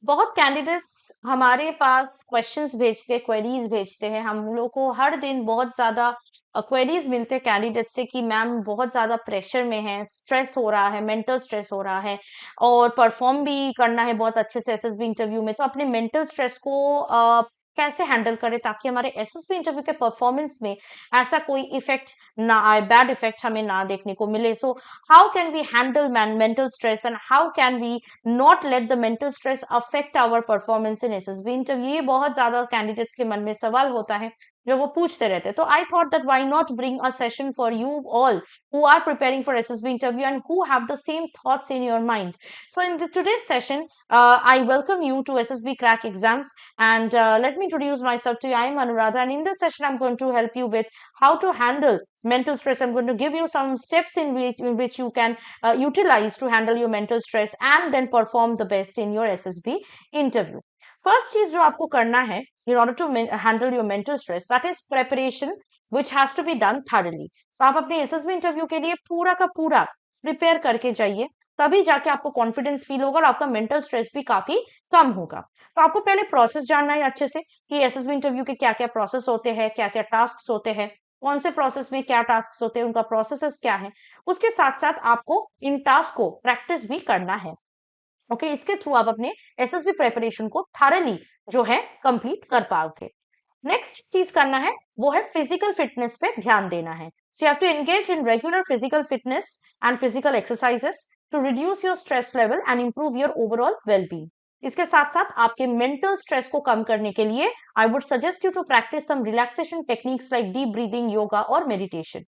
बहुत कैंडिडेट्स हमारे पास क्वेश्चंस भेजते हैं, क्वेरीज भेजते हैं। हम लोग को हर दिन बहुत ज्यादा क्वेरीज मिलते हैं कैंडिडेट से कि मैम बहुत ज्यादा प्रेशर में है, स्ट्रेस हो रहा है, मेंटल स्ट्रेस हो रहा है और परफॉर्म भी करना है बहुत अच्छे से एसएसबी इंटरव्यू में। तो अपने मेंटल स्ट्रेस को कैसे हैंडल करें ताकि हमारे एसएसबी इंटरव्यू के परफॉर्मेंस में ऐसा कोई इफेक्ट ना आए, बैड इफेक्ट हमें ना देखने को मिले। So how can we handle mental stress and how can we not let the mental stress affect our performance in SSB interview? ये बहुत ज्यादा कैंडिडेट्स के मन में सवाल होता है जो वो पूछते रहते हैं। तो I thought that why not bring a session for you all who are preparing for SSB interview and who have the same thoughts in your mind. So in today's session, I welcome you to SSB Crack Exams, and let me introduce myself to you. I am Anuradha, and in this session, I'm going to help you with how to handle mental stress. I'm going to give you some steps in which you can utilize to handle your mental stress and then perform the best in your SSB interview. First चीज जो आपको करना है in order to handle your mental stress, that is preparation, which has to be done thoroughly. तो आप अपने SSB interview के लिए पूरा का पूरा प्रिपेयर करके जाइए, तभी जाके आपको कॉन्फिडेंस फील होगा और आपका मेंटल स्ट्रेस भी काफी कम होगा। तो आपको पहले प्रोसेस जानना है अच्छे से कि एसएसबी इंटरव्यू के क्या क्या प्रोसेस होते हैं, क्या क्या टास्क होते हैं, कौन से प्रोसेस में क्या टास्क होते हैं, उनका प्रोसेस क्या है। उसके साथ साथ आपको इन टास्क को प्रैक्टिस भी करना है। ओके, इसके थ्रू आप अपने एसएसबी प्रिपरेशन को थारली जो है कंप्लीट कर पाओगे। नेक्स्ट चीज करना है वो है फिजिकल फिटनेस पे ध्यान देना है। So you have to engage in regular physical fitness and physical exercises to reduce your stress level and improve your overall wellbeing. इसके साथ साथ आपके मेंटल स्ट्रेस को कम करने के लिए I would suggest you to practice some relaxation techniques like deep breathing, yoga और meditation.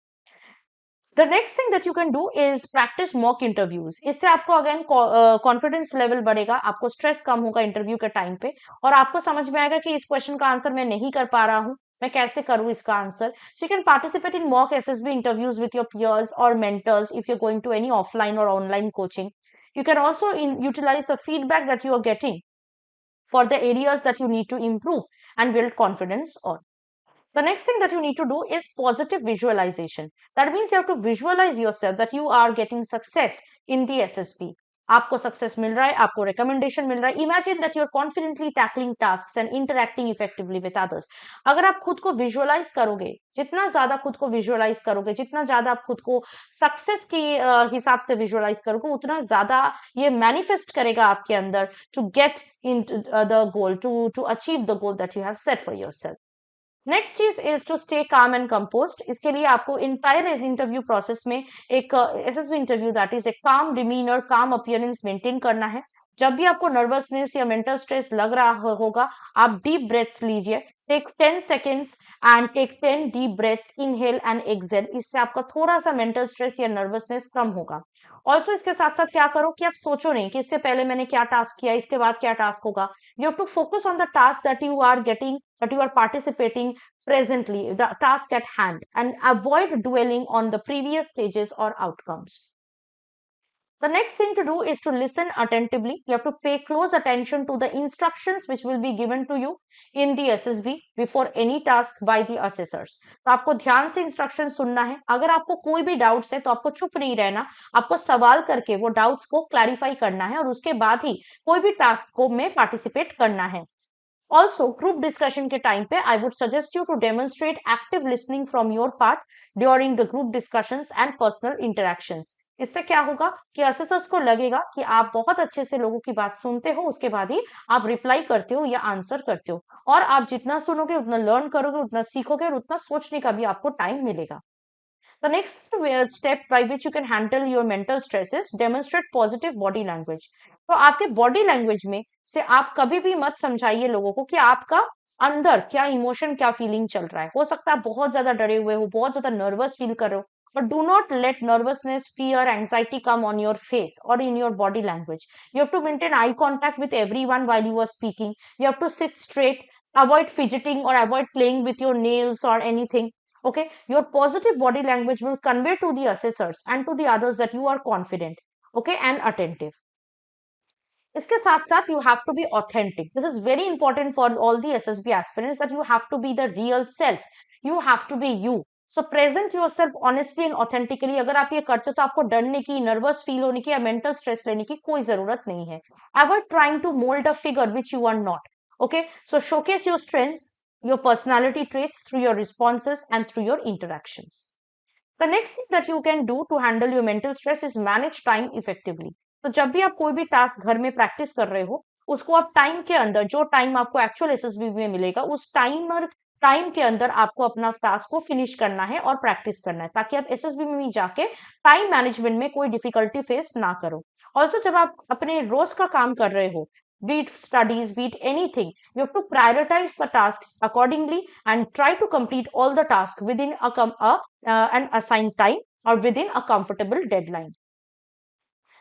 The next thing that you can do is practice mock interviews. इससे आपको अगेन कॉन्फिडेंस लेवल बढ़ेगा, आपको स्ट्रेस कम होगा इंटरव्यू के टाइम पे और आपको समझ में आएगा कि इस क्वेश्चन का आंसर मैं नहीं कर पा रहा हूँ, मैं कैसे करूँ इसका answer. So you can participate in mock SSB interviews with your peers और mentors if you're going to any offline or online coaching. You can also utilize the feedback that you are getting for the areas that you need to improve and build confidence on. The next thing that you need to do is positive visualization. That means you have to visualize yourself that you are getting success in the SSB. आपको success मिल रहा है, आपको recommendation मिल रहा है। Imagine that you are confidently tackling tasks and interacting effectively with others. अगर आप खुद को विजुअलाइज करोगे, जितना ज्यादा खुद को विजुअलाइज करोगे, जितना ज्यादा आप खुद को सक्सेस के हिसाब से विजुअलाइज करोगे, उतना ज्यादा ये मैनिफेस्ट करेगा आपके अंदर to get in the goal, to achieve the goal that you have set for yourself. Next चीज is to stay calm and composed. इसके लिए आपको इंटायर इंटरव्यू प्रोसेस में एक SSB interview that is a calm demeanor, काम appearance maintain करना है। जब भी आपको नर्वसनेस या मेंटल स्ट्रेस लग रहा होगा, आप डीप ब्रेथ्स लीजिए। Take 10 seconds and take 10 deep breaths, inhale and exhale. इससे आपका थोड़ा सा मेंटल स्ट्रेस या नर्वसनेस कम होगा। ऑल्सो इसके साथ साथ क्या करो कि आप सोचो नहीं कि इससे पहले मैंने क्या टास्क किया, इसके बाद क्या टास्क होगा। You have to focus on the task that you are getting, that you are participating presently, the task at hand, and avoid dwelling on the previous stages or outcomes. The next thing to do is to listen attentively. You have to pay close attention to the instructions which will be given to you in the SSB before any task by the assessors. तो आपको ध्यान से instruction सुनना है। अगर आपको कोई भी डाउट्स है तो आपको चुप नहीं रहना, आपको सवाल करके वो डाउट्स को क्लैरिफाई करना है और उसके बाद ही कोई भी टास्क को में पार्टिसिपेट करना है। Also, group discussion के टाइम पे I would suggest you to demonstrate active listening from your part during the group discussions and personal interactions. इससे क्या होगा कि असेसर्स को लगेगा कि आप बहुत अच्छे से लोगों की बात सुनते हो, उसके बाद ही आप रिप्लाई करते हो या आंसर करते हो। और आप जितना सुनोगे उतना लर्न करोगे, उतना सीखोगे और उतना सोचने का भी आपको टाइम मिलेगा। The next step by which you can handle your mental stress is demonstrate positive body language. तो आपके बॉडी लैंग्वेज में से आप कभी भी मत समझाइए लोगों को कि आपका अंदर क्या इमोशन, क्या फीलिंग चल रहा है। हो सकता है आप बहुत ज्यादा डरे हुए हो, बहुत ज्यादा नर्वस फील कर रहे हो, but do not let nervousness, fear, anxiety come on your face or in your body language. You have to maintain eye contact with everyone while you are speaking. You have to sit straight, avoid fidgeting or avoid playing with your nails or anything. Okay, your positive body language will convey to the assessors and to the others that you are confident, okay, and attentive. इसके साथ साथ you have to be authentic. This is very important for all the SSB aspirants that you have to be the real self. You have to be you. So present yourself honestly and authentically. अगर आप ये करते हो तो आपको डरने की, nervous feel होने की या मेंटल स्ट्रेस लेने की कोई जरूरत नहीं है। Avoid trying to mould a figure which you are not. Okay, so showcase your strengths, your personality traits through your responses and through your interactions. The next thing that you can do to handle your mental stress is manage time effectively. तो जब भी आप कोई भी task घर में practice कर रहे हो, उसको आप टाइम के अंदर, जो टाइम आपको एक्चुअल एसएसबी में मिलेगा, उस टाइम के अंदर आपको अपना टास्क को फिनिश करना है और प्रैक्टिस करना है, ताकि आप एसएसबी में भी जाके टाइम मैनेजमेंट में कोई डिफिकल्टी फेस ना करो। ऑल्सो जब आप अपने रोज का काम कर रहे हो, be it studies, be it anything, you have to prioritize the tasks accordingly and try to complete all the tasks within an assigned time or within a comfortable deadline.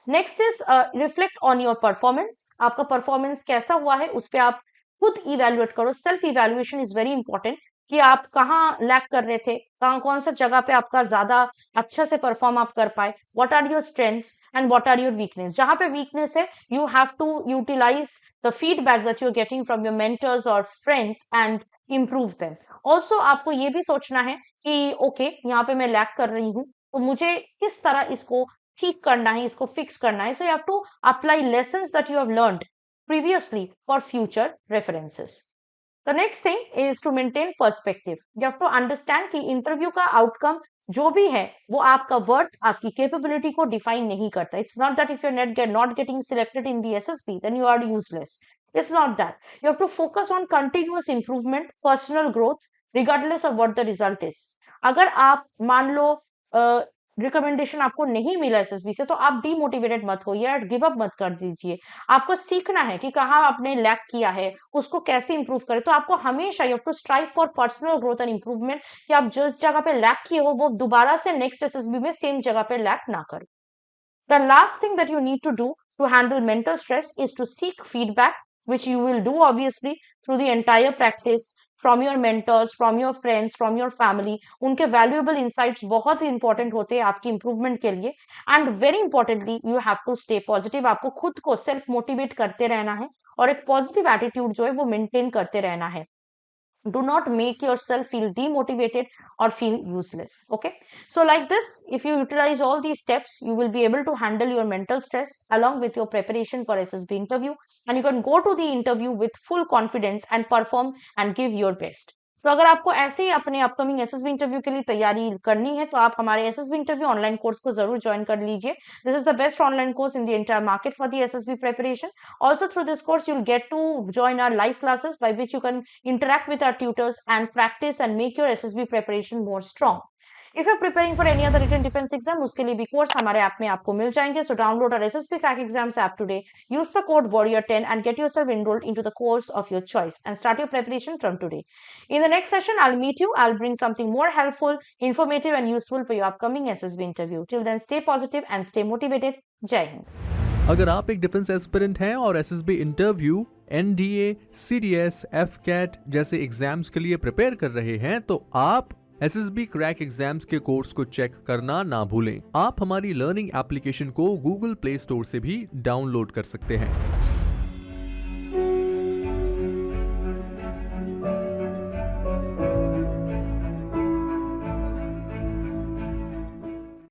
Next is reflect on your performance. आपका performance कैसा हुआ है उस पर आप खुद evaluate करो। Self evaluation is very important कि आप कहाँ लैक कर रहे थे, कहाँ कौन सा जगह पे आपका ज्यादा अच्छा से परफॉर्म आप कर पाए। What are your strengths and what are your weakness. जहां पे वीकनेस है, you have to utilize the feedback that you are getting from your mentors और friends and improve them. Also आपको ये भी सोचना है कि ओके, यहाँ पे मैं लैक कर रही हूँ, तो मुझे किस तरह इसको ठीक करना है, इसको फिक्स करना है। So you have to apply lessons that you have learned previously for future references. The next thing is to maintain perspective. You have to understand कि इंटरव्यू का आउटकम जो भी है वो आपका वर्थ, आपकी कैपेबिलिटी को डिफाइन नहीं करता। It's not that if you are not getting selected in the SSB then you are useless. It's not that. You have to focus on continuous improvement, personal growth, regardless of what the result is. अगर आप मान लो recommendation आपको नहीं मिला SSB से, तो आप demotivated मत होइए या गिव अप मत कर दीजिए। आपको सीखना है कि कहाँ आपने लैक किया है, उसको कैसे इंप्रूव करें। तो आपको हमेशा you have to strive for personal growth and improvement, कि आप जिस जगह पे लैक किए हो वो दोबारा से नेक्स्ट एसएसबी में सेम जगह पे लैक ना करो। The last thing that you need to do to handle mental stress is to seek feedback, which you will do obviously through the entire practice, from your mentors, from your friends, from your family. उनके valuable insights बहुत ही important होते हैं आपकी improvement के लिए। And very importantly, you have to stay positive. आपको खुद को self motivate करते रहना है और एक positive attitude जो है वो maintain करते रहना है। Do not make yourself feel demotivated or feel useless. Okay, so like this, if you utilize all these steps, you will be able to handle your mental stress along with your preparation for SSB interview, and you can go to the interview with full confidence and perform and give your best. तो अगर आपको ऐसे ही अपने upcoming SSB interview के लिए तैयारी करनी है, तो आप हमारे एसएसबी इंटरव्यू ऑनलाइन कोर्स को जरूर ज्वाइन कर लीजिए। This is the best online course in the entire market for the SSB preparation. Also through this course you will get to join our live classes by which you can interact with our tutors and practice and make your SSB preparation more strong. If you're preparing for any other written defense exam, उसके लिए भी course हमारे app में आपको मिल जाएंगे। So download our SSB Crack Exams app today. Use the code Warrior10 and get yourself enrolled into the course of your choice and start your preparation from today. In the next session, I'll meet you. I'll bring something more helpful, informative, and useful for your upcoming SSB interview. Till then, stay positive and stay motivated. Jai Hind. अगर आप एक defence aspirant हैं और SSB interview, NDA, CDS, AFCAT जैसे exams के लिए prepare कर रहे हैं, तो आप एसएसबी क्रैक एग्जाम्स के कोर्स को चेक करना ना भूलें। आप हमारी लर्निंग एप्लीकेशन को गूगल प्ले स्टोर से भी डाउनलोड कर सकते हैं।